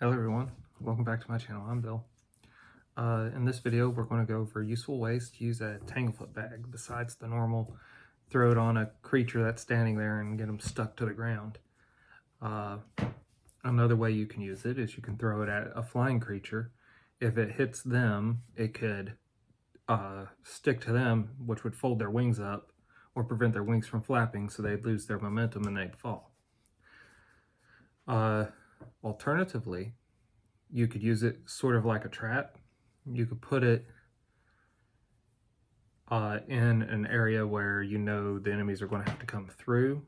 Hello everyone, welcome back to my channel. I'm Bill. In this video we're going to go over useful ways to use a tanglefoot bag besides the normal throw it on a creature that's standing there and get them stuck to the ground. Another way you can use it is you can throw it at a flying creature. If it hits them, it could stick to them, which would fold their wings up or prevent their wings from flapping, so they'd lose their momentum and they'd fall. Alternatively, you could use it sort of like a trap. You could put it in an area where you know the enemies are going to have to come through,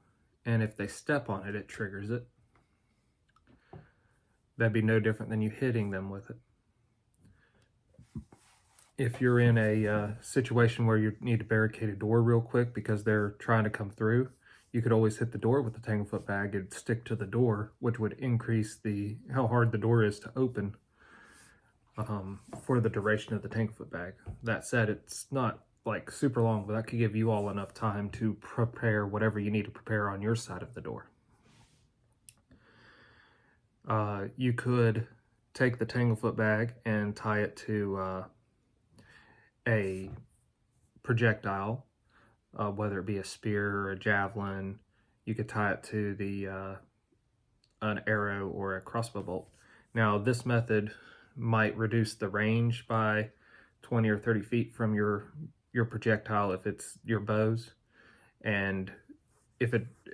and if they step on it, it triggers it. That'd be no different than you hitting them with it. If you're in a situation where you need to barricade a door real quick because they're trying to come through, you could always hit the door with the tanglefoot bag and stick to the door, which would increase how hard the door is to open for the duration of the tanglefoot bag. That said, it's not like super long, but that could give you all enough time to prepare whatever you need to prepare on your side of the door. You could take the tanglefoot bag and tie it to a projectile, whether it be a spear or a javelin. You could tie it to an arrow or a crossbow bolt. Now, this method might reduce the range by 20 or 30 feet from your projectile if it's your bows, and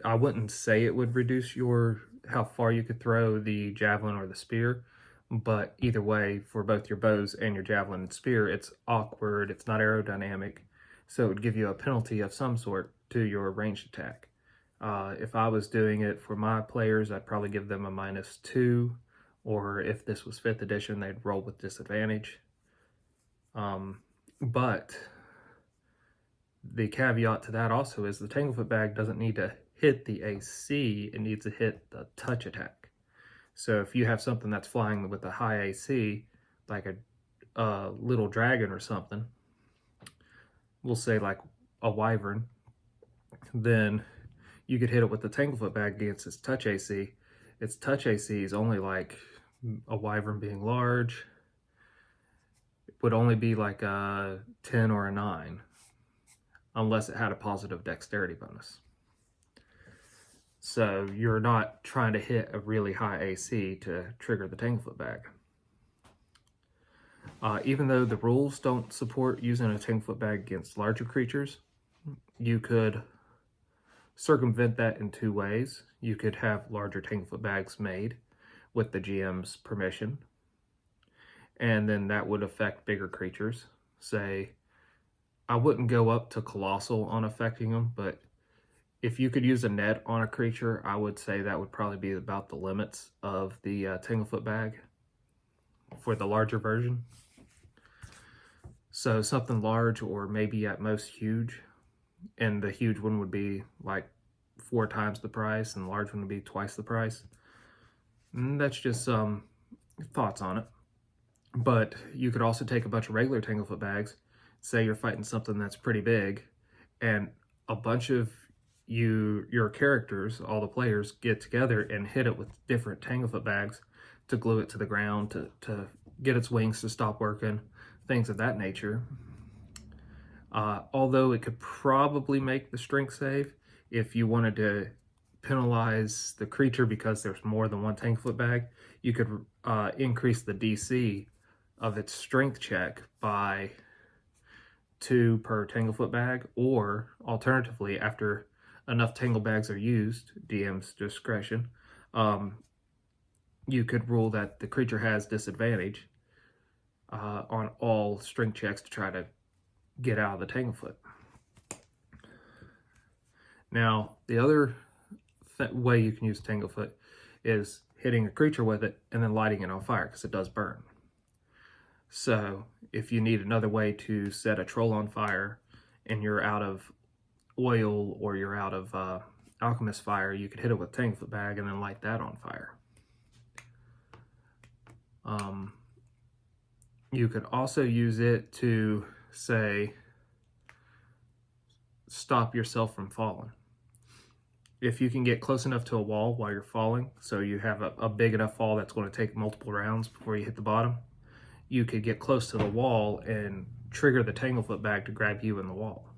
I wouldn't say it would reduce how far you could throw the javelin or the spear, but either way, for both your bows and your javelin and spear, it's awkward, it's not aerodynamic, so it would give you a penalty of some sort to your ranged attack. If I was doing it for my players, I'd probably give them a -2, or if this was 5th edition, they'd roll with disadvantage. But the caveat to that also is the tanglefoot bag doesn't need to hit the AC, it needs to hit the touch attack. So if you have something that's flying with a high AC, like a little dragon or something, we'll say like a wyvern, then you could hit it with the tanglefoot bag against its touch AC. Its touch AC is only like a wyvern being large. It would only be like a 10 or a 9, unless it had a positive dexterity bonus. So you're not trying to hit a really high AC to trigger the tanglefoot bag. Even though the rules don't support using a tanglefoot bag against larger creatures, you could circumvent that in 2 ways. You could have larger tanglefoot bags made with the GM's permission, and then that would affect bigger creatures. Say, I wouldn't go up to colossal on affecting them, but if you could use a net on a creature, I would say that would probably be about the limits of the tanglefoot bag for the larger version. So something large, or maybe at most huge, and the huge one would be like 4 times the price, and the large one would be twice the price. And that's just some thoughts on it. But you could also take a bunch of regular tanglefoot bags, say you're fighting something that's pretty big, and a bunch of your characters, all the players, get together and hit it with different tanglefoot bags to glue it to the ground, to get its wings to stop working, things of that nature. Although it could probably make the strength save, if you wanted to penalize the creature because there's more than one tanglefoot bag, you could increase the DC of its strength check by 2 per tanglefoot bag, or alternatively, after enough tangle bags are used, DM's discretion, you could rule that the creature has disadvantage on all strength checks to try to get out of the tanglefoot. Now, the other way you can use tanglefoot is hitting a creature with it and then lighting it on fire, because it does burn. So if you need another way to set a troll on fire and you're out of oil, or you're out of alchemist fire, you could hit it with a tanglefoot bag and then light that on fire. You could also use it to, say, stop yourself from falling. if you can get close enough to a wall while you're falling, so you have a big enough fall that's going to take multiple rounds before you hit the bottom, you could get close to the wall and trigger the tanglefoot bag to grab you in the wall.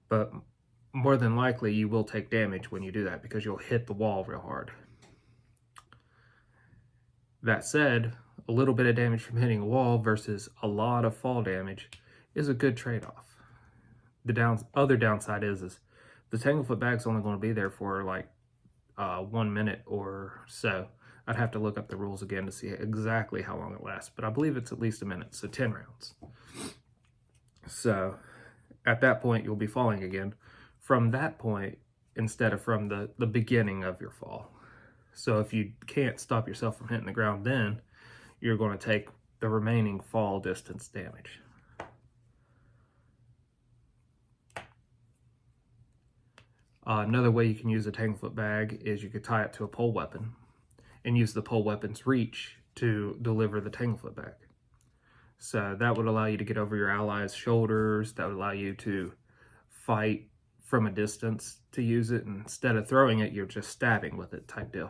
But more than likely, you will take damage when you do that because you'll hit the wall real hard. That said, a little bit of damage from hitting a wall versus a lot of fall damage is a good trade-off. The other downside is the tanglefoot bag's only going to be there for like 1 minute or so. I'd have to look up the rules again to see exactly how long it lasts, but I believe it's at least a minute, so 10 rounds. So at that point, you'll be falling again from that point instead of from the beginning of your fall. So if you can't stop yourself from hitting the ground, then you're going to take the remaining fall distance damage. Another way you can use a tanglefoot bag is you could tie it to a pole weapon and use the pole weapon's reach to deliver the tanglefoot bag. So that would allow you to get over your allies' shoulders. That would allow you to fight from a distance to use it. And instead of throwing it, you're just stabbing with it type deal.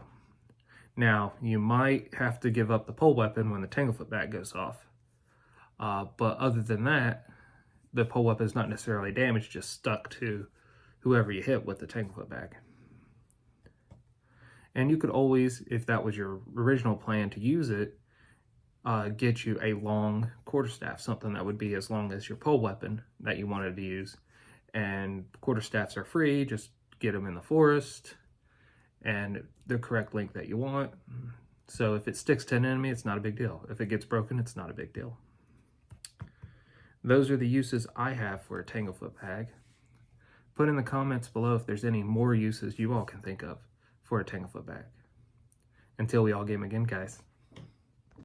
Now, you might have to give up the pole weapon when the tanglefoot bag goes off. But other than that, the pole weapon is not necessarily damaged, just stuck to whoever you hit with the tanglefoot bag. And you could always, if that was your original plan to use it, get you a long quarterstaff, something that would be as long as your pole weapon that you wanted to use. And quarterstaffs are free, just get them in the forest and the correct length that you want. So if it sticks to an enemy, it's not a big deal. If it gets broken, it's not a big deal. Those are the uses I have for a tanglefoot bag. Put in the comments below if there's any more uses you all can think of for a tanglefoot bag. Until we all game again, guys.